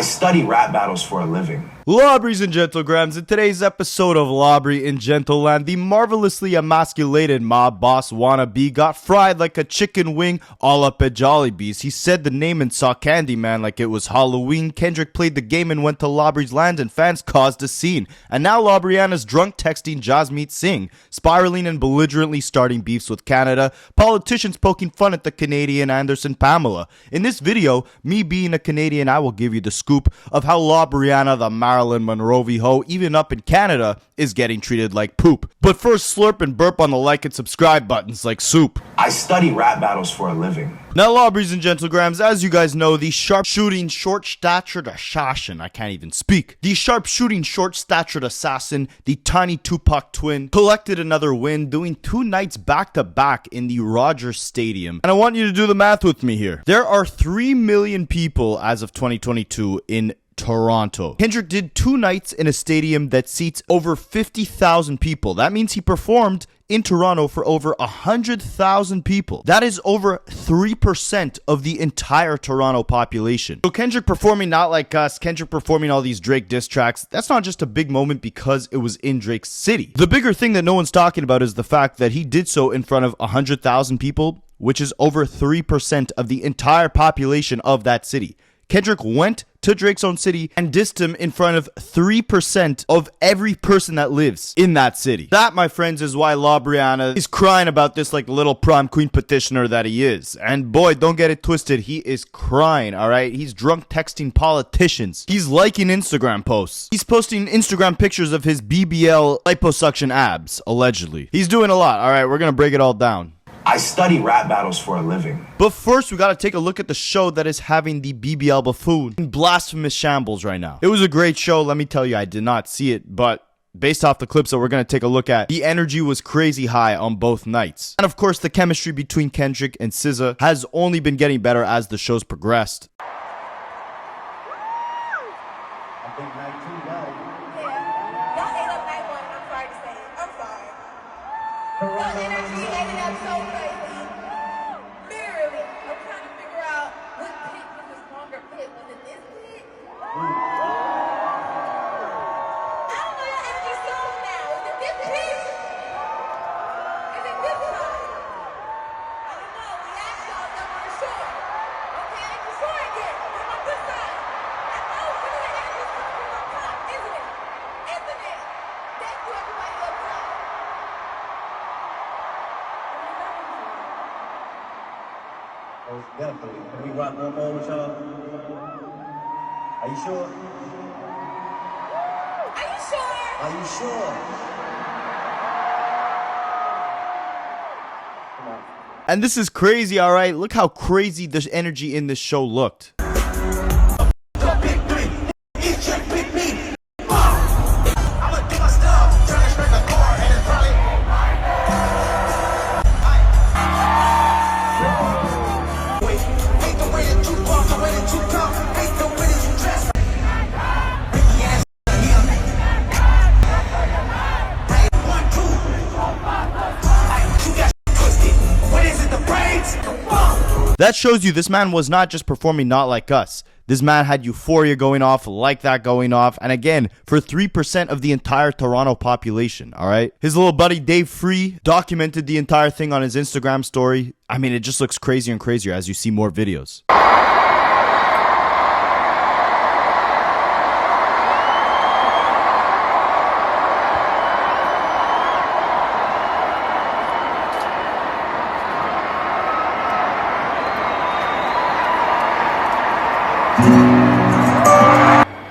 I study rap battles for a living. Lobries and Gentlegrams, in today's episode of Lobby in Gentleland, the marvelously emasculated mob boss wannabe got fried like a chicken wing all up at Jollibee's. He said the name and saw Candyman like it was Halloween. Kendrick played the game and went to Lobby's land and fans caused a scene. And now Lobriana's drunk texting Jasmeet Singh, spiraling and belligerently starting beefs with Canada, politicians poking fun at the Canadian Anderson Pamela. In this video, me being a Canadian, I will give you the scoop of how Lobriana, the Marilyn Monroe ho, even up in Canada, is getting treated like poop. But first, slurp and burp on the like and subscribe buttons like soup. I study rap battles for a living. Now, Lobbies and Gentlegrams, as you guys know, the sharpshooting, short-statured assassin, I can't even speak. The sharpshooting, short-statured assassin, the tiny Tupac twin, collected another win, doing 2 nights back-to-back in the Rogers Stadium. And I want you to do the math with me here. There are 3 million people as of 2022 in Toronto. Kendrick did 2 nights in a stadium that seats over 50,000 people. That means he performed in Toronto for over 100,000 people. That is over 3% of the entire Toronto population. So Kendrick performing Not Like Us, Kendrick performing all these Drake diss tracks, that's not just a big moment because it was in Drake's city. The bigger thing that no one's talking about is the fact that he did so in front of 100,000 people, which is over 3% of the entire population of that city. Kendrick went to Drake's own city and dissed him in front of 3% of every person that lives in that city. That, my friends, is why Lobriana is crying about this like the little prom queen petitioner that he is. And boy, don't get it twisted, he is crying, alright? He's drunk texting politicians. He's liking Instagram posts. He's posting Instagram pictures of his BBL liposuction abs, allegedly. He's doing a lot, alright? We're gonna break it all down. I study rap battles for a living. But first, we gotta take a look at the show that is having the BBL buffoon in blasphemous shambles right now. It was a great show, let me tell you, I did not see it, but based off the clips that we're gonna take a look at, the energy was crazy high on both nights. And of course, the chemistry between Kendrick and SZA has only been getting better as the show's progressed. Definitely. Can we rock one more with y'all? Are you sure? Are you sure? Are you sure? Come on. And this is crazy, alright? Look how crazy the energy in this show looked. That shows you this man was not just performing Not Like Us. This man had Euphoria going off, Like That going off, and again, for 3% of the entire Toronto population, alright? His little buddy Dave Free documented the entire thing on his Instagram story. I mean, it just looks crazier and crazier as you see more videos.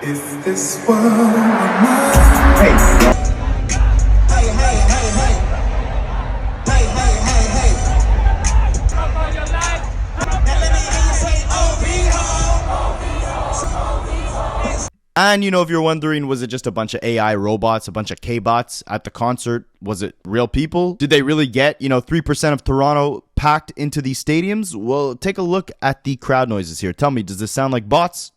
If this world were mine. Hey. Hey, hey, hey, hey. Hey, hey, hey, hey. Come on your life. Now let me hear you say OVO. And you know, if you're wondering, was it just a bunch of AI robots, a bunch of K-bots at the concert? Was it real people? Did they really get, 3% of Toronto packed into these stadiums? Well, take a look at the crowd noises here. Tell me, does this sound like bots?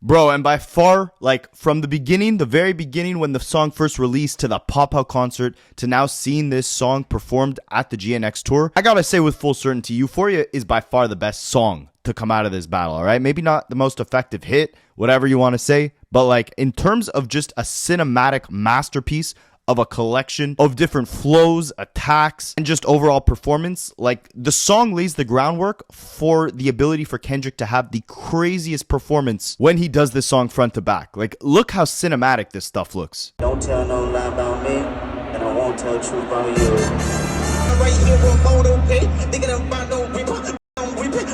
Bro, and by far, like, from the beginning, the very beginning when the song first released to the Pop-Out concert to now seeing this song performed at the GNX tour, I gotta say with full certainty, Euphoria is by far the best song to come out of this battle, alright? Maybe not the most effective hit, whatever you want to say, but like, in terms of just a cinematic masterpiece of a collection of different flows, attacks, and just overall performance, like, the song lays the groundwork for the ability for Kendrick to have the craziest performance when he does this song front to back. Like, look how cinematic this stuff looks. Don't tell no lie about me, and I won't tell truth about you. Right here with photo pay, thinking about no people.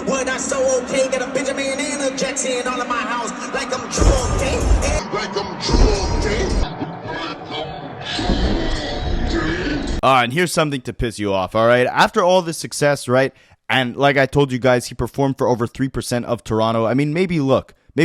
What I so okay, got a Benjamin and a Jackson all in my house, like I'm true, okay? Like I'm true, okay? And here's something to piss you off, all right? After all this success, right, and like I told you guys, he performed for over 3% of Toronto. I mean, maybe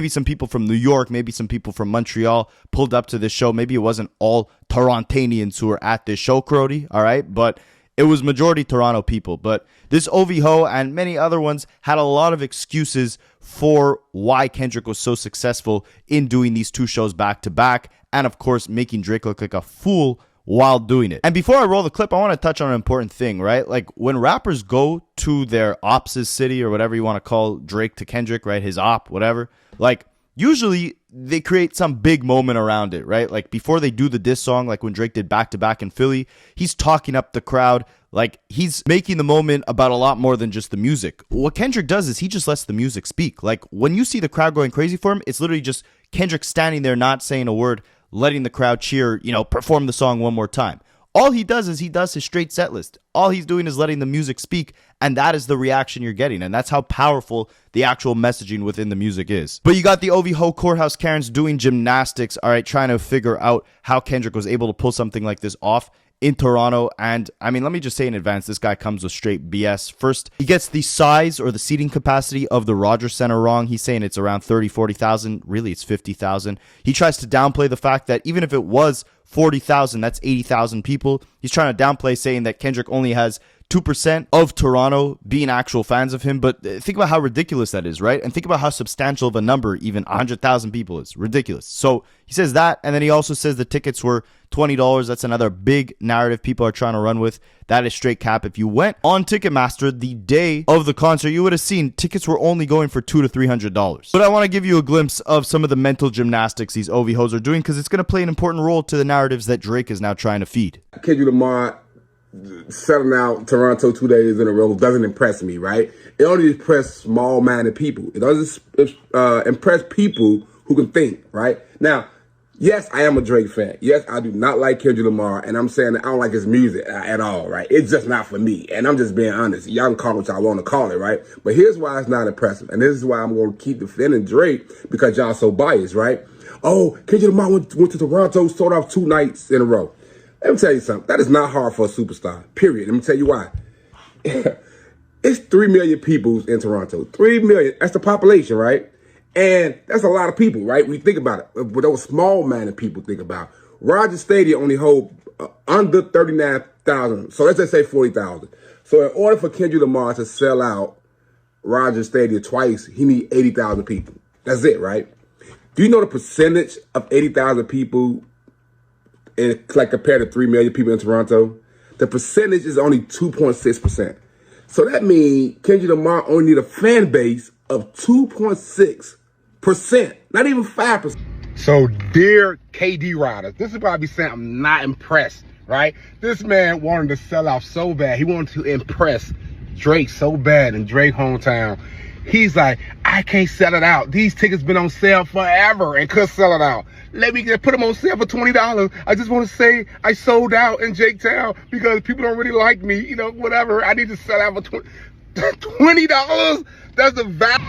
some people from New York, maybe some people from Montreal pulled up to this show. Maybe it wasn't all Torontanians who were at this show, Crody, all right? But it was majority Toronto people. But this OVO and many other ones had a lot of excuses for why Kendrick was so successful in doing these two shows back to back, and of course, making Drake look like a fool while doing it. And before I roll the clip, I want to touch on an important thing, right? Like, when rappers go to their ops' city, or whatever you want to call Drake to Kendrick, right? His op, whatever. Like, usually they create some big moment around it, right? Like, before they do the diss song, like when Drake did Back to Back in Philly, he's talking up the crowd. Like, he's making the moment about a lot more than just the music. What Kendrick does is he just lets the music speak. Like, when you see the crowd going crazy for him, it's literally just Kendrick standing there, not saying a word, letting the crowd cheer, perform the song one more time. All he does is he does his straight set list. All he's doing is letting the music speak, and that is the reaction you're getting, and that's how powerful the actual messaging within the music is. But you got the OVO Courthouse Karens doing gymnastics, all right, trying to figure out how Kendrick was able to pull something like this off in Toronto. And I mean, let me just say in advance, this guy comes with straight BS. First, he gets the size or the seating capacity of the Rogers Center wrong. He's saying it's around 40,000. Really, it's 50,000. He tries to downplay the fact that even if it was 40,000, that's 80,000 people. He's trying to downplay, saying that Kendrick only has 2% of Toronto being actual fans of him. But think about how ridiculous that is, right? And think about how substantial of a number even 100,000 people is. Ridiculous. So he says that, and then he also says the tickets were $20. That's another big narrative people are trying to run with. That is straight cap. If you went on Ticketmaster the day of the concert, you would have seen tickets were only going for $200 to $300. But I want to give you a glimpse of some of the mental gymnastics these OVOs are doing, because it's going to play an important role to the narratives that Drake is now trying to feed. Kendrick Lamar selling out Toronto 2 days in a row doesn't impress me, right? It only impresses small-minded people. It doesn't impress people who can think, right? Now, yes, I am a Drake fan. Yes, I do not like Kendrick Lamar, and I'm saying that I don't like his music at all, right? It's just not for me, and I'm just being honest. Y'all can call it what y'all want to call it, right? But here's why it's not impressive, and this is why I'm going to keep defending Drake, because y'all so biased, right? Oh, Kendrick Lamar went to Toronto, sold off 2 nights in a row. Let me tell you something. That is not hard for a superstar, period. Let me tell you why. It's 3 million people in Toronto. 3 million. That's the population, right? And that's a lot of people, right? We think about it. But those small-minded people think about it. Rogers Stadium only hold under 39,000. So let's just say 40,000. So in order for Kendrick Lamar to sell out Rogers Stadium twice, he need 80,000 people. That's it, right? Do you know the percentage of 80,000 people like compared to 3 million people in Toronto? The percentage is only 2.6%. So that means Kendrick Lamar only need a fan base of 2.6%, not even 5%. So, dear KD Riders, this is probably saying I'm not impressed, right? This man wanted to sell out so bad. He wanted to impress Drake so bad in Drake hometown. He's like, I can't sell it out. These tickets been on sale forever and could sell it out. Let me put them on sale for $20. I just want to say I sold out in Jake Town because people don't really like me, whatever. I need to sell out for $20. That's the value.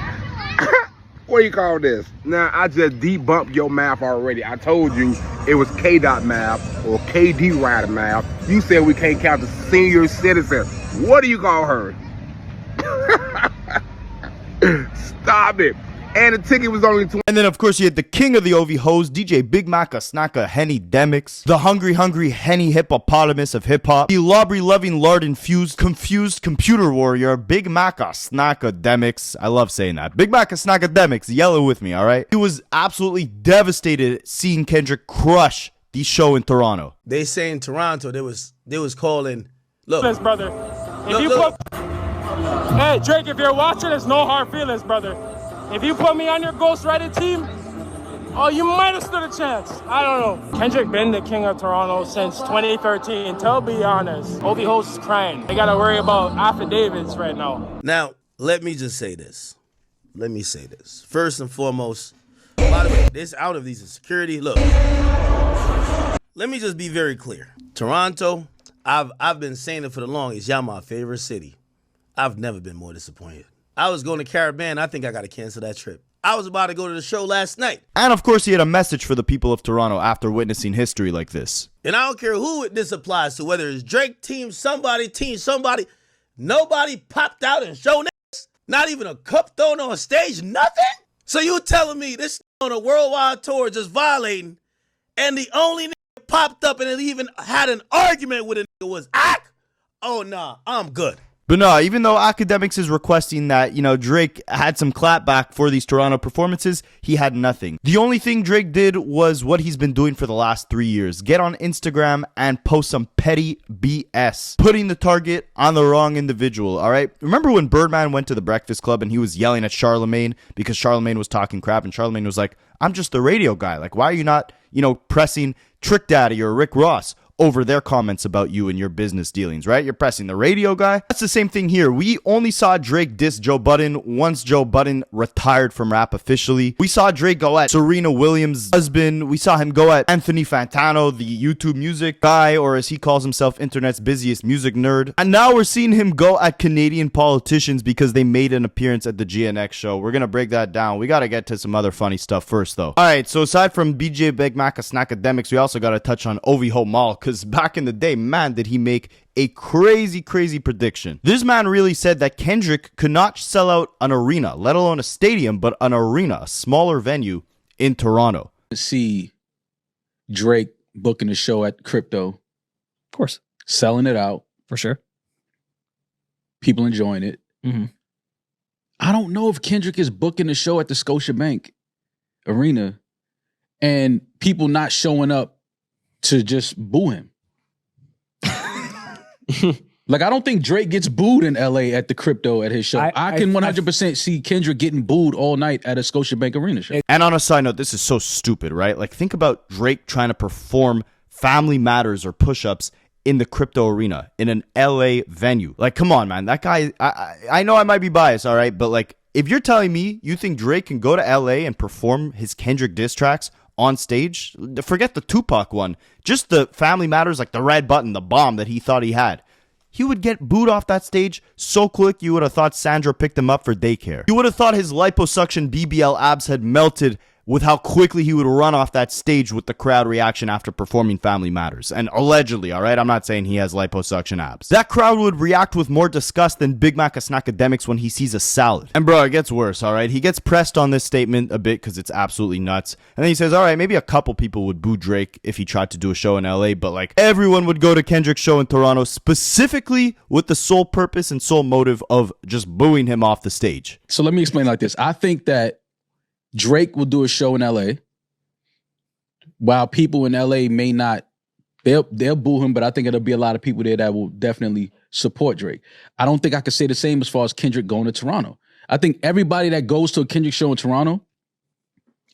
What do you call this? Now, I just debunked your math already. I told you it was K-Dot math or KD Rider math. You said we can't count the senior citizen. What do you call her? Stop it. and the ticket was only $20. And then, of course, you had the king of the OV hoes, DJ Big Mac Snacka Akademiks, the hungry Henny hippopotamus of hip hop, the lobby loving lard infused confused computer warrior, Big Mac Akademiks. I love saying that. Big Mac Akademiks, yell it with me, all right? He was absolutely devastated seeing Kendrick crush the show in Toronto. They say in Toronto they was calling. Look, brother. Hey Drake, if you're watching, it's no hard feelings, brother. If you put me on your ghostwriting team, oh, you might have stood a chance. I don't know. Kendrick been the king of Toronto since 2013. To be honest, OV hosts is crying. They gotta worry about affidavits right now. Now, let me just say this. First and foremost, by the way, this out of these insecurity. Look, let me just be very clear. Toronto, I've been saying it for the longest. Y'all my favorite city. I've never been more disappointed. I was going to Caribbean. I think I got to cancel that trip. I was about to go to the show last night. And of course, he had a message for the people of Toronto after witnessing history like this. And I don't care who this applies to, whether it's Drake, team somebody. Nobody popped out and showed niggas. Not even a cup thrown on stage, nothing. So you telling me this on a worldwide tour just violating, and the only nigga popped up and it even had an argument with a nigga was Ak? Oh, nah, I'm good. But no, even though Akademiks is requesting that, Drake had some clapback for these Toronto performances, he had nothing. The only thing Drake did was what he's been doing for the last 3 years. Get on Instagram and post some petty BS. Putting the target on the wrong individual, all right? Remember when Birdman went to the Breakfast Club and he was yelling at Charlemagne because Charlemagne was talking crap and Charlemagne was like, I'm just the radio guy. Like, why are you not, pressing Trick Daddy or Rick Ross over their comments about you and your business dealings, right? You're pressing the radio guy. That's the same thing here. We only saw Drake diss Joe Budden once Joe Budden retired from rap officially. We saw Drake go at Serena Williams' husband. We saw him go at Anthony Fantano, the YouTube music guy, or as he calls himself, internet's busiest music nerd. And now we're seeing him go at Canadian politicians because they made an appearance at the GNX show. We're going to break that down. We got to get to some other funny stuff first, though. All right, so aside from BJ Big Mac Akademiks, we also got to touch on OVO Mall, because back in the day, man, did he make a crazy prediction. This man really said that Kendrick could not sell out an arena, let alone a stadium, but an arena, a smaller venue in Toronto. See Drake booking a show at Crypto. Of course. Selling it out. For sure. People enjoying it. Mm-hmm. I don't know if Kendrick is booking a show at the Scotiabank Arena and people not showing up to just boo him. Like, I don't think Drake gets booed in LA at the Crypto at his show. I can 100% see Kendrick getting booed all night at a Scotiabank Arena show. And on a side note, this is so stupid, right? Like, think about Drake trying to perform Family Matters or push-ups in the Crypto Arena in an LA venue. Like, come on, man. That guy, I know I might be biased, all right? But, like, if you're telling me you think Drake can go to LA and perform his Kendrick diss tracks on stage, forget the Tupac one, just the Family Matters, like the red button, the bomb that he thought he had, he would get booed off that stage so quick you would have thought Sandra picked him up for daycare. You would have thought his liposuction BBL abs had melted with how quickly he would run off that stage with the crowd reaction after performing Family Matters. And allegedly, all right? I'm not saying he has liposuction abs. That crowd would react with more disgust than Big Mac Akademiks when he sees a salad. And bro, it gets worse, all right? He gets pressed on this statement a bit because it's absolutely nuts. And then he says, all right, maybe a couple people would boo Drake if he tried to do a show in LA, but like everyone would go to Kendrick's show in Toronto specifically with the sole purpose and sole motive of just booing him off the stage. So let me explain like this. I think that Drake will do a show in LA while people in LA may not, they'll boo him, but I think it'll be a lot of people there that will definitely support Drake. I don't think I could say the same as far as Kendrick going to Toronto. I think everybody that goes to a Kendrick show in Toronto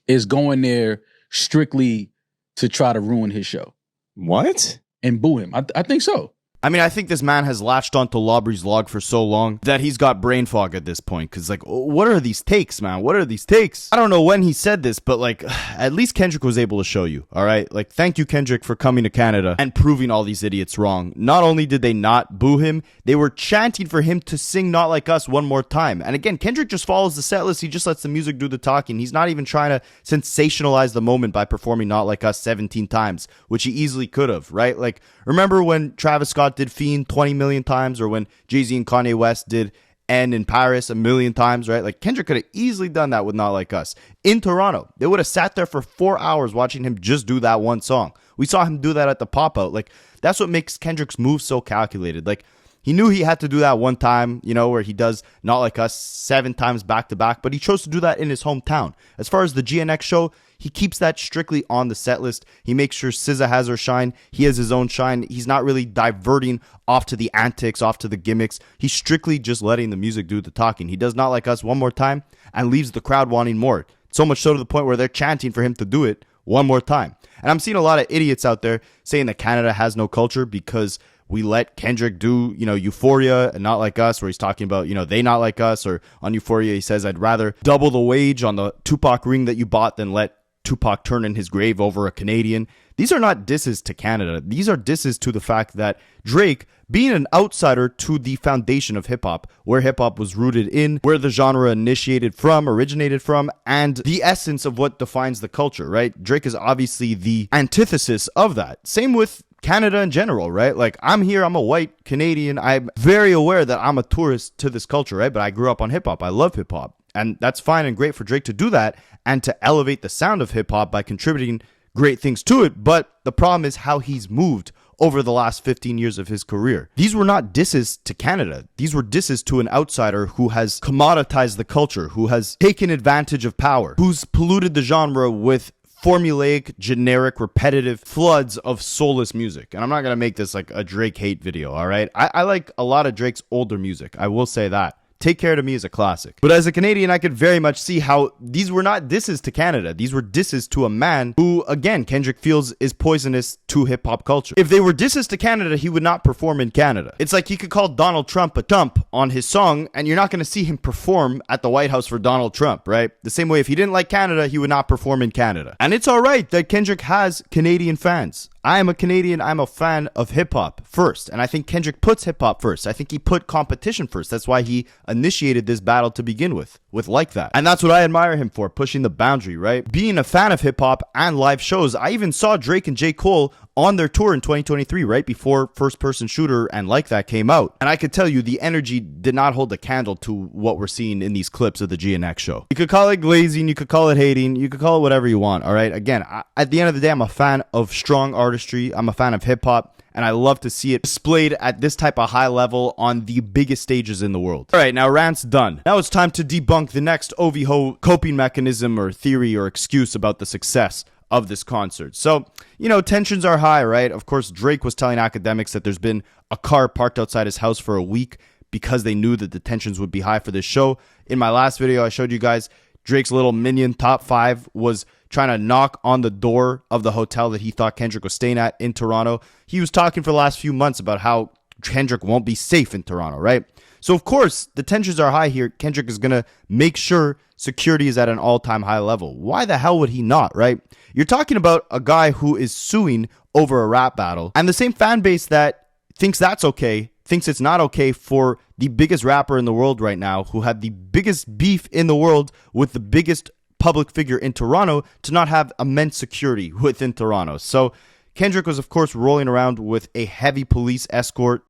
is going there strictly to try to ruin his show. What? And boo him. I think so. I mean, I think this man has latched onto Lobry's log for so long that he's got brain fog at this point. Because, like, what are these takes, man? What are these takes? I don't know when he said this, but, like, at least Kendrick was able to show you, all right? Like, thank you, Kendrick, for coming to Canada and proving all these idiots wrong. Not only did they not boo him, they were chanting for him to sing Not Like Us one more time. And again, Kendrick just follows the set list. He just lets the music do the talking. He's not even trying to sensationalize the moment by performing Not Like Us 17 times, which he easily could have, right? Like, remember when Travis Scott did Fiend 20 million times, or when Jay-Z and Kanye West did and in Paris a million times, right? Like Kendrick could have easily done that with Not Like Us. In Toronto, they would have sat there for 4 hours watching him just do that one song. We saw him do that at the pop-out. Like, that's what makes Kendrick's move so calculated. Like, he knew he had to do that one time, you know, where he does Not Like Us 7 times back to back, but he chose to do that in his hometown. As far as the GNX show, he keeps that strictly on the set list. He makes sure SZA has her shine. He has his own shine. He's not really diverting off to the antics, off to the gimmicks. He's strictly just letting the music do the talking. He does Not Like Us one more time and leaves the crowd wanting more. So much so to the point where they're chanting for him to do it one more time. And I'm seeing a lot of idiots out there saying that Canada has no culture because we let Kendrick do, you know, Euphoria and Not Like Us, where he's talking about, you know, they not like us. Or on Euphoria, he says, I'd rather double the wage on the Tupac ring that you bought than let Tupac turn in his grave over a Canadian. These are not disses to Canada. These are disses to the fact that Drake, being an outsider to the foundation of hip-hop, where hip-hop was rooted in, where the genre originated from, and the essence of what defines the culture, right? Drake is obviously the antithesis of that. Same with Canada in general, right? Like, I'm here, I'm a white Canadian. I'm very aware that I'm a tourist to this culture, right? But I grew up on hip-hop. I love hip-hop. And that's fine and great for Drake to do that and to elevate the sound of hip-hop by contributing great things to it. But the problem is how he's moved over the last 15 years of his career. These were not disses to Canada. These were disses to an outsider who has commoditized the culture, who has taken advantage of power, who's polluted the genre with formulaic, generic, repetitive floods of soulless music. And I'm not going to make this like a Drake hate video, all right? I like a lot of Drake's older music. I will say that. Take Care to Me is a classic. But as a Canadian, I could very much see how these were not disses to Canada. These were disses to a man who, again, Kendrick feels is poisonous to hip-hop culture. If they were disses to Canada, he would not perform in Canada. It's like he could call Donald Trump a chump on his song, and you're not going to see him perform at the White House for Donald Trump, right? The same way if he didn't like Canada, he would not perform in Canada. And it's all right that Kendrick has Canadian fans. I am a Canadian. I'm a fan of hip-hop first. And I think Kendrick puts hip-hop first. I think he put competition first. That's why he initiated this battle to begin with Like That. And that's what I admire him for, pushing the boundary, right? Being a fan of hip-hop and live shows. I even saw Drake and J. Cole on their tour in 2023, right before First Person Shooter and Like That came out. And I could tell you the energy did not hold a candle to what we're seeing in these clips of the GNX show. You could call it glazing, you could call it hating, you could call it whatever you want, all right? Again, at the end of the day, I'm a fan of strong artistry. I'm a fan of hip-hop. And I love to see it displayed at this type of high level on the biggest stages in the world. All right, now rant's done. Now it's time to debunk the next OVO coping mechanism or theory or excuse about the success of this concert. So, you know, tensions are high, right? Of course, Drake was telling Akademiks that there's been a car parked outside his house for a week because they knew that the tensions would be high for this show. In my last video, I showed you guys Drake's little minion top 5 was trying to knock on the door of the hotel that he thought Kendrick was staying at in Toronto. He was talking for the last few months about how Kendrick won't be safe in Toronto, right? So, of course, the tensions are high here. Kendrick is going to make sure security is at an all-time high level. Why the hell would he not, right? You're talking about a guy who is suing over a rap battle, and the same fan base that thinks that's okay thinks it's not okay for the biggest rapper in the world right now, who had the biggest beef in the world with the biggest public figure in Toronto, to not have immense security within Toronto. So Kendrick was, of course, rolling around with a heavy police escort.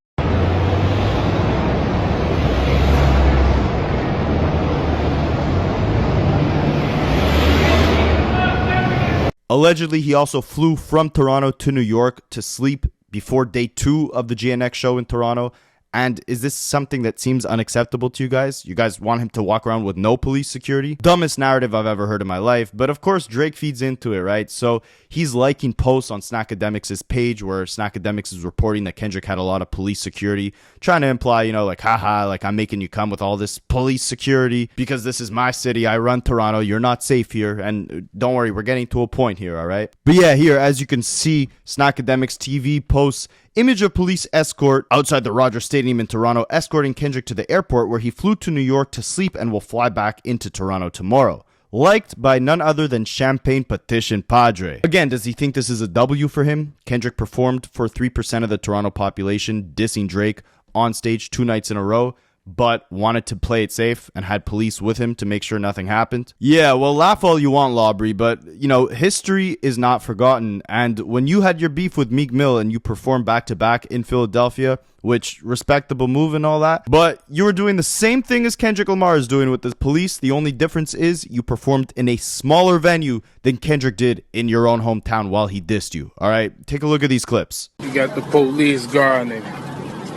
Allegedly, he also flew from Toronto to New York to sleep before day 2 of the GNX show in Toronto. And is this something that seems unacceptable to you guys? You guys want him to walk around with no police security? Dumbest narrative I've ever heard in my life. But of course, Drake feeds into it, right? So he's liking posts on Snackademics' page where Snackademics is reporting that Kendrick had a lot of police security, trying to imply, you know, like, haha, like I'm making you come with all this police security because this is my city. I run Toronto. You're not safe here. And don't worry, we're getting to a point here, all right? But yeah, here, as you can see, Snackademics TV posts image of police escort outside the Rogers Stadium in Toronto, escorting Kendrick to the airport where he flew to New York to sleep and will fly back into Toronto tomorrow. Liked by none other than Champagne Petition Padre. Again, does he think this is a W for him? Kendrick performed for 3% of the Toronto population, dissing Drake on stage 2 nights in a row. but wanted to play it safe and had police with him to make sure nothing happened. Yeah, well, laugh all you want, Lawbury, but, you know, history is not forgotten. And when you had your beef with Meek Mill and you performed back-to-back in Philadelphia, which, respectable move and all that, but you were doing the same thing as Kendrick Lamar is doing with the police. The only difference is you performed in a smaller venue than Kendrick did in your own hometown while he dissed you. All right, take a look at these clips. You got the police guarding him,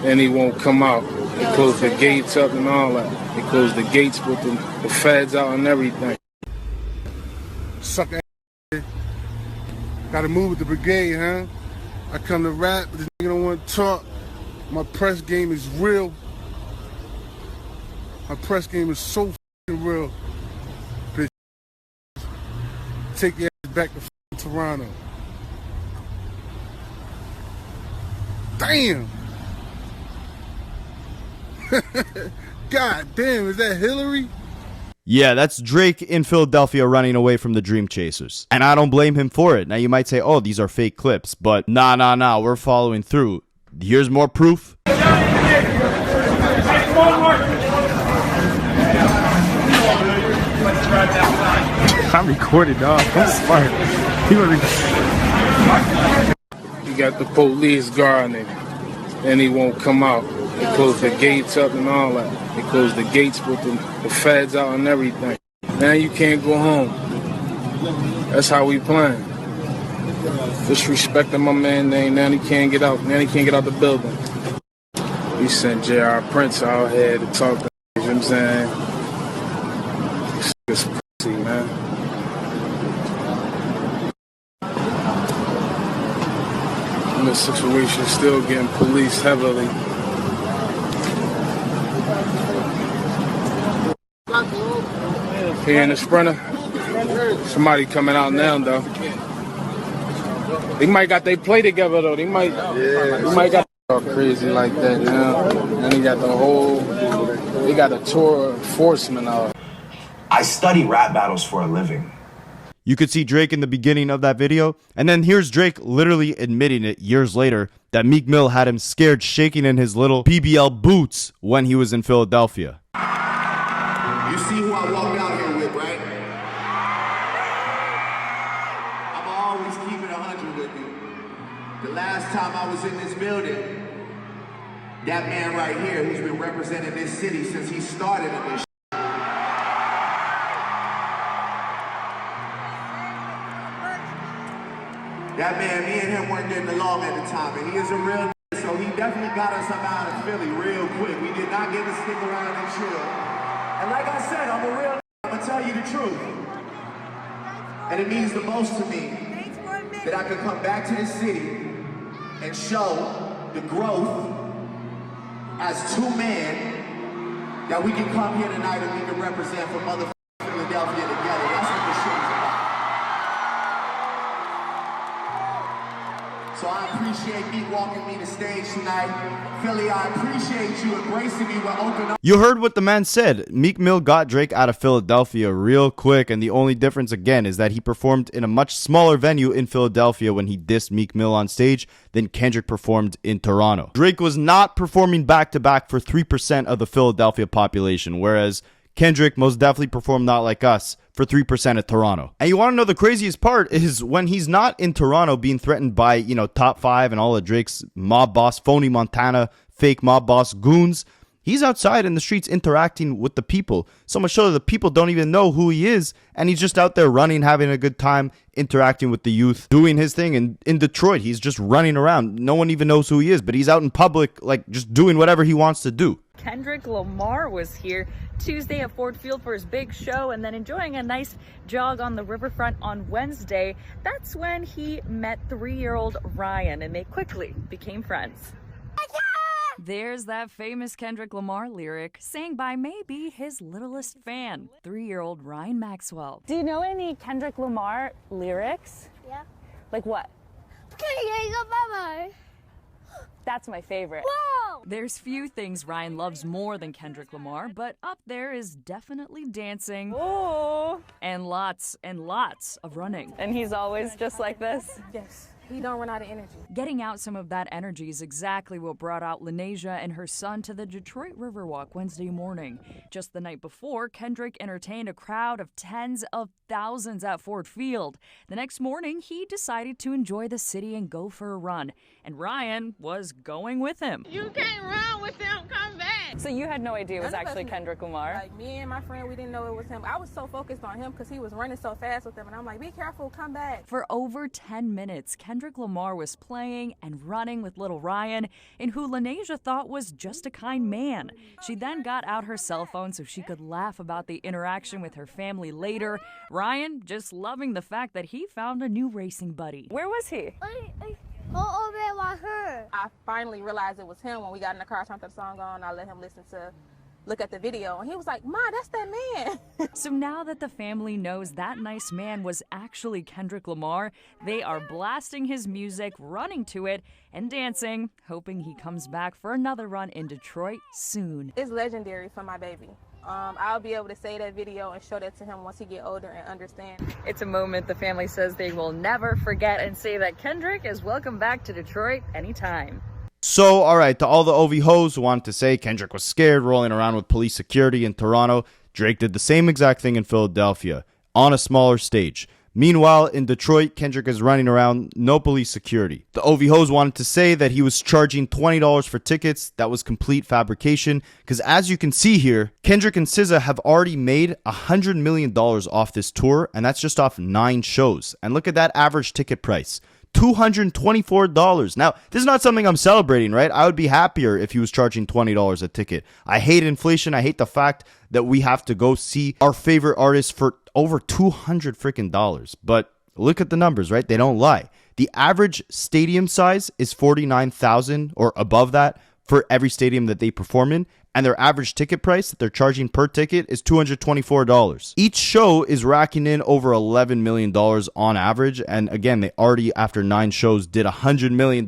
and he won't come out. They close the gates up and all that. They close the gates with the feds out and everything. Sucker ass. Gotta move with the brigade, huh? I come to rap, but this nigga don't want to talk. My press game is real. My press game is so f***ing real. Bitch. Take your ass back to f***ing Toronto. Damn! God damn, is that Hillary? Yeah, that's Drake in Philadelphia running away from the Dream Chasers. And I don't blame him for it. Now you might say, oh, these are fake clips. But nah, we're following through. Here's more proof. I'm recorded, dog. I'm smart. You got the police guarding him, and he won't come out. They close the gates up and all that. They close the gates with the feds out and everything. Now you can't go home. That's how we playing. Disrespecting my man name. Now he can't get out. Now he can't get out the building. We sent J.R. Prince out here to talk to him, you know what I'm saying? This pussy, man. In this situation, still getting policed heavily. Here in the Sprinter, somebody coming out now though. They might got they play together though. They might got all crazy like that, you know. And they got they got a tour enforcement out. I study rap battles for a living. You could see Drake in the beginning of that video, and then here's Drake literally admitting it years later that Meek Mill had him scared, shaking in his little BBL boots when he was in Philadelphia. You see who I walked out here with, right? I'm always keeping 100 with you. The last time I was in this building, that man right here, who's been representing this city since he started in this that man, me and him weren't getting along at the time, and he is a real so he definitely got us up out of Philly real quick. We did not get to stick around and chill. And like I said, I'm a real I'm gonna tell you the truth. And it means the most to me that I could come back to this city and show the growth as two men that we can come here tonight and we can represent for motherfucking Philadelphia together. That's what this shit is about. So I appreciate me walking me the stage tonight. Philly, I appreciate you embracing me with open arms. You heard what the man said. Meek Mill got Drake out of Philadelphia real quick, and the only difference again is that he performed in a much smaller venue in Philadelphia when he dissed Meek Mill on stage than Kendrick performed in Toronto. Drake was not performing back-to-back for 3% of the Philadelphia population, whereas Kendrick most definitely performed Not Like Us for 3% at Toronto. And you want to know the craziest part is when he's not in Toronto being threatened by, you know, Top 5 and all of Drake's mob boss, phony Montana, fake mob boss goons, he's outside in the streets interacting with the people. So much so that the people don't even know who he is, and he's just out there running, having a good time, interacting with the youth, doing his thing. And in Detroit, he's just running around. No one even knows who he is, but he's out in public, like, just doing whatever he wants to do. Kendrick Lamar was here Tuesday at Ford Field for his big show and then enjoying a nice jog on the riverfront on Wednesday. That's when he met 3-year-old Ryan and they quickly became friends. There's that famous Kendrick Lamar lyric sang by maybe his littlest fan, 3-year-old Ryan Maxwell. Do you know any Kendrick Lamar lyrics? Yeah. Like what? Bye-bye. That's my favorite. Whoa! There's few things Ryan loves more than Kendrick Lamar, but up there is definitely dancing. Oh! And lots of running. And he's always just like this? Yes. He don't run out of energy. Getting out some of that energy is exactly what brought out Lanesia and her son to the Detroit Riverwalk Wednesday morning. Just the night before, Kendrick entertained a crowd of tens of thousands at Ford Field. The next morning, he decided to enjoy the city and go for a run. And Ryan was going with him. You can't run with him, come back. So you had no idea it was actually Kendrick Lamar? Like me and my friend, we didn't know it was him. I was so focused on him because he was running so fast with him. And I'm like, be careful, come back. For over 10 minutes, Kendrick Lamar was playing and running with little Ryan, in who Lanesia thought was just a kind man. She then got out her cell phone so she could laugh about the interaction with her family later. Ryan just loving the fact that he found a new racing buddy. Where was he? Go over there with her. I finally realized it was him when we got in the car, turned the song on. I let him look at the video, and he was like, Ma, that's that man. So now that the family knows that nice man was actually Kendrick Lamar, they are blasting his music, running to it, and dancing, hoping he comes back for another run in Detroit soon. It's legendary for my baby. I'll be able to say that video and show that to him once he get older and understand. It's a moment the family says they will never forget, and say that Kendrick is welcome back to Detroit anytime. So, alright, to all the OV hoes who wanted to say Kendrick was scared rolling around with police security in Toronto, Drake did the same exact thing in Philadelphia, on a smaller stage. Meanwhile, in Detroit, Kendrick is running around, no police security. The OV hoes wanted to say that he was charging $20 for tickets. That was complete fabrication, because as you can see here, Kendrick and SZA have already made $100 million off this tour, and that's just off 9 shows. And look at that average ticket price. $224. Now, this is not something I'm celebrating, right? I would be happier if he was charging $20 a ticket. I hate inflation. I hate the fact that we have to go see our favorite artists for over $200 freaking dollars. But look at the numbers, right? They don't lie. The average stadium size is 49,000 or above that for every stadium that they perform in. And their average ticket price that they're charging per ticket is $224. Each show is racking in over $11 million on average. And again, they already, after 9 shows, did $100 million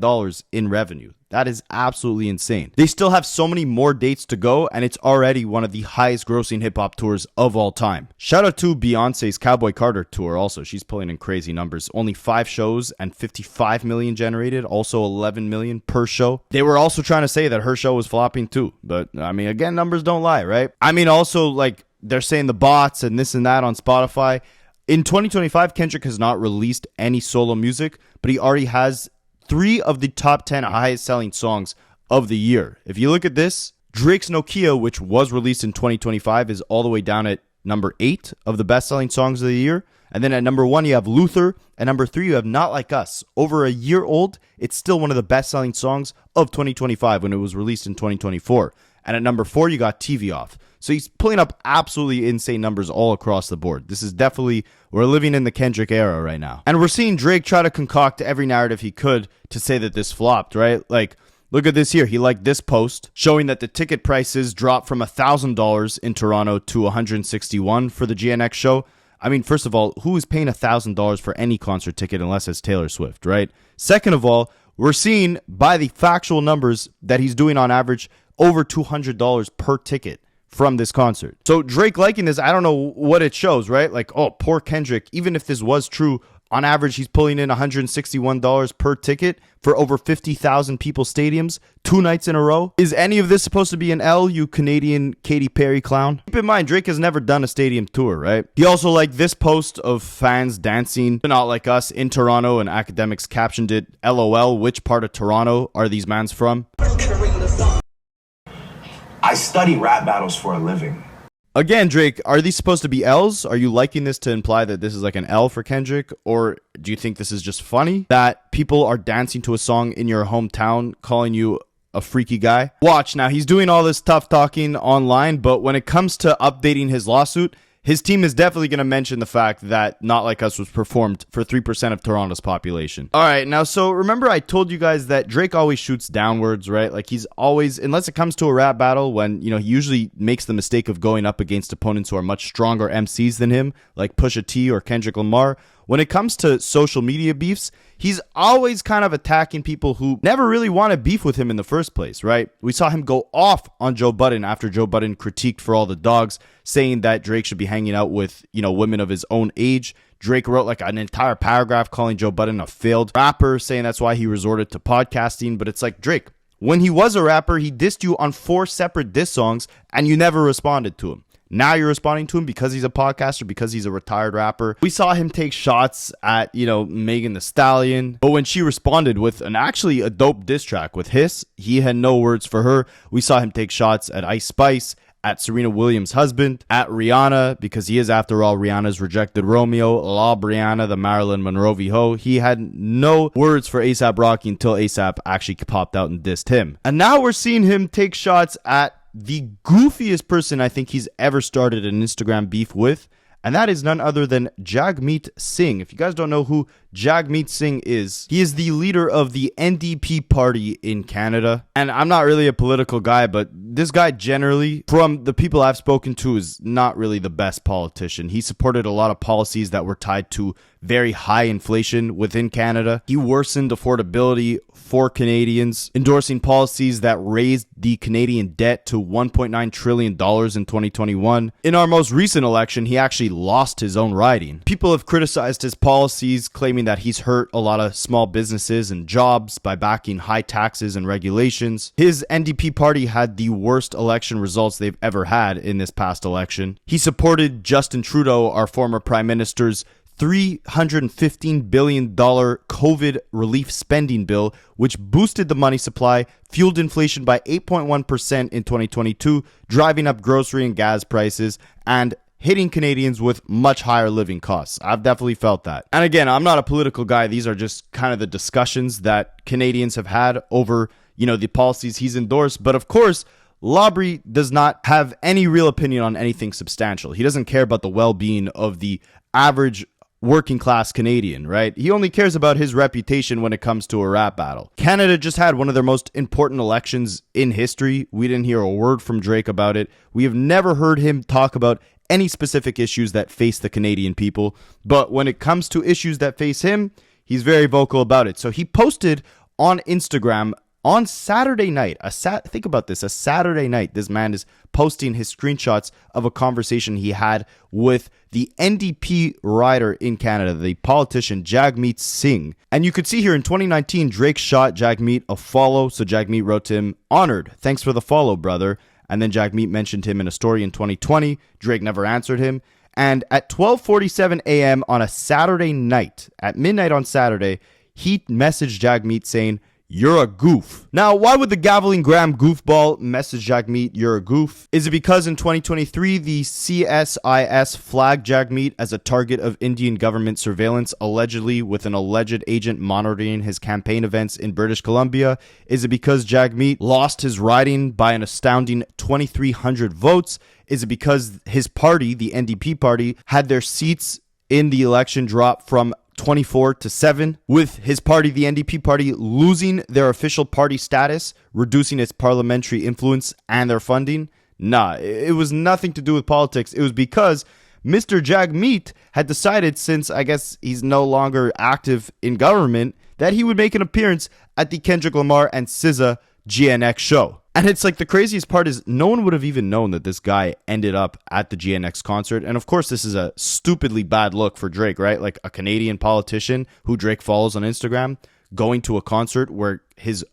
in revenue. That is absolutely insane. They still have so many more dates to go, and it's already one of the highest grossing hip-hop tours of all time. Shout out to Beyonce's Cowboy Carter tour also. She's pulling in crazy numbers. Only 5 shows and 55 million generated, also 11 million per show. They were also trying to say that her show was flopping too, but I mean, again, numbers don't lie, right? I mean, also, like, they're saying the bots and this and that on Spotify. In 2025, Kendrick has not released any solo music, but he already has 3 of the top 10 highest selling songs of the year. If you look at this, Drake's Nokia, which was released in 2025, is all the way down at number 8 of the best selling songs of the year. And then at number 1, you have Luther. At number 3, you have Not Like Us. Over a year old, it's still one of the best selling songs of 2025 when it was released in 2024. And at number 4, you got TV Off. So he's pulling up absolutely insane numbers all across the board. This is definitely, we're living in the Kendrick era right now. And we're seeing Drake try to concoct every narrative he could to say that this flopped, right? Like, look at this here. He liked this post showing that the ticket prices dropped from $1,000 in Toronto to $161 for the GNX show. I mean, first of all, who is paying $1,000 for any concert ticket unless it's Taylor Swift, right? Second of all, we're seeing by the factual numbers that he's doing on average over $200 per ticket from this concert. So Drake liking this, I don't know what it shows, right? Like, oh, poor Kendrick. Even if this was true, on average, he's pulling in $161 per ticket for over 50,000 people stadiums 2 nights in a row. Is any of this supposed to be an L, you Canadian Katy Perry clown? Keep in mind, Drake has never done a stadium tour, right? He also liked this post of fans dancing, Not Like Us, in Toronto, and Akademiks captioned it, LOL, which part of Toronto are these mans from? I study rap battles for a living. Again, Drake, are these supposed to be L's? Are you liking this to imply that this is like an L for Kendrick? Or do you think this is just funny that people are dancing to a song in your hometown calling you a freaky guy? Watch, now he's doing all this tough talking online, but when it comes to updating his lawsuit, his team is definitely going to mention the fact that Not Like Us was performed for 3% of Toronto's population. All right, now, so remember I told you guys that Drake always shoots downwards, right? Like, he's always, unless it comes to a rap battle, when, you know, he usually makes the mistake of going up against opponents who are much stronger MCs than him, like Pusha T or Kendrick Lamar. when it comes to social media beefs, he's always kind of attacking people who never really want to beef with him in the first place, right? We saw him go off on Joe Budden after Joe Budden critiqued For All the Dogs, saying that Drake should be hanging out with, women of his own age. Drake wrote like an entire paragraph calling Joe Budden a failed rapper, saying that's why he resorted to podcasting. But it's like, Drake, when he was a rapper, he dissed you on 4 separate diss songs and you never responded to him. Now you're responding to him because he's a podcaster, because he's a retired rapper. We saw him take shots at, Megan Thee Stallion. But when she responded with actually a dope diss track with Hiss, he had no words for her. We saw him take shots at Ice Spice, at Serena Williams' husband, at Rihanna, because he is, after all, Rihanna's rejected Romeo, La Brianna, the Marilyn Monroe ho. He had no words for A$AP Rocky until A$AP actually popped out and dissed him. And now we're seeing him take shots at the goofiest person I think he's ever started an Instagram beef with, and that is none other than Jagmeet Singh. If you guys don't know who Jagmeet Singh is, he is the leader of the NDP party in Canada. And I'm not really a political guy, but this guy generally, from the people I've spoken to, is not really the best politician. He supported a lot of policies that were tied to very high inflation within Canada. He worsened affordability for Canadians, endorsing policies that raised the Canadian debt to $1.9 trillion in 2021. In our most recent election, he actually lost his own riding. People have criticized his policies, claiming that he's hurt a lot of small businesses and jobs by backing high taxes and regulations. His NDP party had the worst election results they've ever had in this past election. He supported Justin Trudeau, our former prime minister's $315 billion COVID relief spending bill, which boosted the money supply, fueled inflation by 8.1% in 2022, driving up grocery and gas prices, and hitting Canadians with much higher living costs. I've definitely felt that. And again, I'm not a political guy. These are just kind of the discussions that Canadians have had over, the policies he's endorsed. But of course, Labrie does not have any real opinion on anything substantial. He doesn't care about the well-being of the average working class Canadian, right? He only cares about his reputation when it comes to a rap battle. Canada just had one of their most important elections in history. We didn't hear a word from Drake about it. We have never heard him talk about any specific issues that face the Canadian people. But when it comes to issues that face him, he's very vocal about it. So he posted on Instagram on Saturday night, think about this, a Saturday night, this man is posting his screenshots of a conversation he had with the NDP rider in Canada, the politician Jagmeet Singh. And you could see here in 2019, Drake shot Jagmeet a follow. So Jagmeet wrote to him, "Honored, thanks for the follow, brother." And then Jagmeet mentioned him in a story in 2020. Drake never answered him. And at 12:47 a.m. on a Saturday night, at midnight on Saturday, he messaged Jagmeet saying, "You're a goof." Now, why would the Gaveling Graham goofball message Jagmeet, "You're a goof"? Is it because in 2023, the CSIS flagged Jagmeet as a target of Indian government surveillance, allegedly with an alleged agent monitoring his campaign events in British Columbia? Is it because Jagmeet lost his riding by an astounding 2,300 votes? Is it because his party, the NDP party, had their seats in the election drop from 24 to 7, with his party, the NDP party, losing their official party status, reducing its parliamentary influence and their funding? Nah, it was nothing to do with politics. It was because Mr. Jagmeet had decided, since I guess he's no longer active in government, that he would make an appearance at the Kendrick Lamar and SZA GNX show. And it's like the craziest part is no one would have even known that this guy ended up at the GNX concert. And of course, this is a stupidly bad look for Drake, right? Like a Canadian politician who Drake follows on Instagram going to a concert where his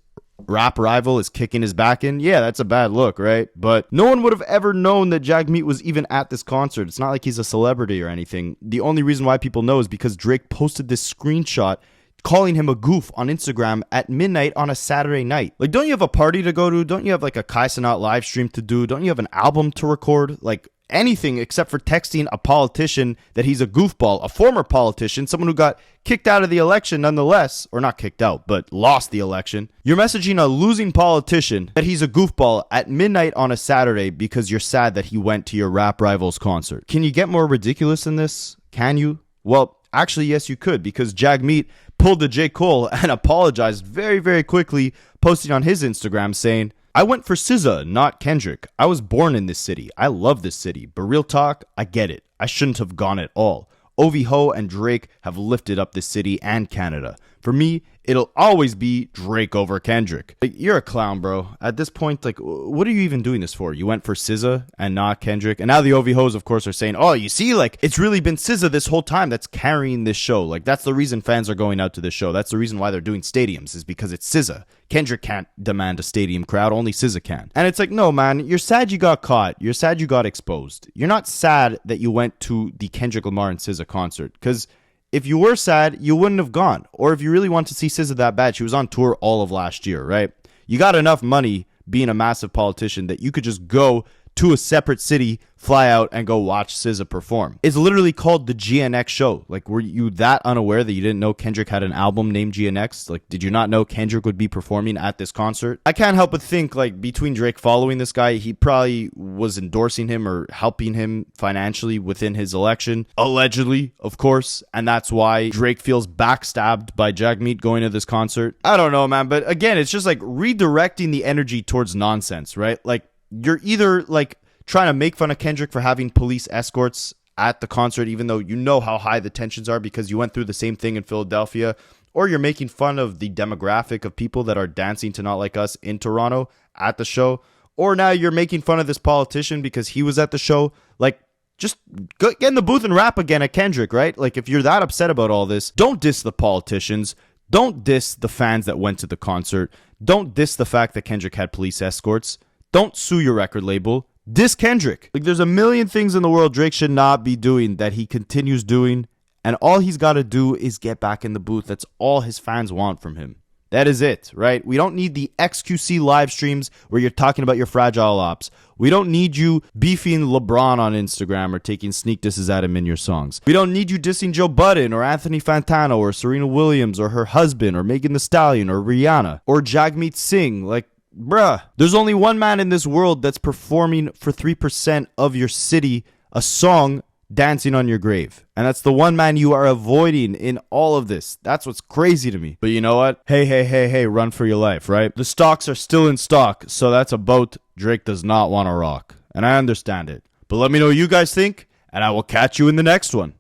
rap rival is kicking his back in. Yeah, that's a bad look, right? But no one would have ever known that Jagmeet was even at this concert. It's not like he's a celebrity or anything. The only reason why people know is because Drake posted this screenshot calling him a goof on Instagram at midnight on a Saturday night. Like, don't you have a party to go to? Don't you have like a Kai Cenat live stream to do? Don't you have an album to record? Like anything except for texting a politician that he's a goofball, a former politician, someone who got kicked out of the election nonetheless, or not kicked out, but lost the election. You're messaging a losing politician that he's a goofball at midnight on a Saturday because you're sad that he went to your rap rival's concert. Can you get more ridiculous than this? Can you? Well, actually, yes, you could, because Jagmeet pulled a J. Cole and apologized very, very quickly, posting on his Instagram saying, "I went for SZA, not Kendrick. I was born in this city. I love this city. But real talk, I get it. I shouldn't have gone at all. OVO and Drake have lifted up this city and Canada. For me, it'll always be Drake over Kendrick. Like, you're a clown, bro. At this point, like, what are you even doing this for? You went for SZA and not Kendrick. And now the OVOs, of course, are saying, oh, you see, like, it's really been SZA this whole time that's carrying this show. Like, that's the reason fans are going out to this show. That's the reason why they're doing stadiums, is because it's SZA. Kendrick can't demand a stadium crowd, only SZA can. And it's like, no, man, you're sad you got caught. You're sad you got exposed. You're not sad that you went to the Kendrick Lamar and SZA concert, because if you were sad, you wouldn't have gone. Or if you really want to see SZA that bad, she was on tour all of last year, right? You got enough money being a massive politician that you could just go to a separate city, fly out, and go watch SZA perform. It's literally called the GNX show. Like, were you that unaware that you didn't know Kendrick had an album named GNX? Like, did you not know Kendrick would be performing at this concert? I can't help but think, like, between Drake following this guy, he probably was endorsing him or helping him financially within his election. Allegedly, of course. And that's why Drake feels backstabbed by Jagmeet going to this concert. I don't know, man. But again, it's just like redirecting the energy towards nonsense, right? Like, you're either like trying to make fun of Kendrick for having police escorts at the concert, even though you know how high the tensions are because you went through the same thing in Philadelphia, or you're making fun of the demographic of people that are dancing to Not Like Us in Toronto at the show, or now you're making fun of this politician because he was at the show. Like, just get in the booth and rap again at Kendrick, right? Like, if you're that upset about all this, don't diss the politicians. Don't diss the fans that went to the concert. Don't diss the fact that Kendrick had police escorts. Don't sue your record label. Diss Kendrick. Like, there's a million things in the world Drake should not be doing that he continues doing, and all he's got to do is get back in the booth. That's all his fans want from him. That is it, right? We don't need the XQC live streams where you're talking about your fragile ops. We don't need you beefing LeBron on Instagram or taking sneak disses at him in your songs. We don't need you dissing Joe Budden or Anthony Fantano or Serena Williams or her husband or Megan Thee Stallion or Rihanna or Jagmeet Singh. Like, bruh, there's only one man in this world that's performing for 3% of your city a song dancing on your grave. And that's the one man you are avoiding in all of this. That's what's crazy to me. But you know what? Hey, run for your life, right? The stocks are still in stock, so that's a boat Drake does not want to rock. And I understand it. But let me know what you guys think, and I will catch you in the next one.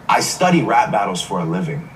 I study rap battles for a living.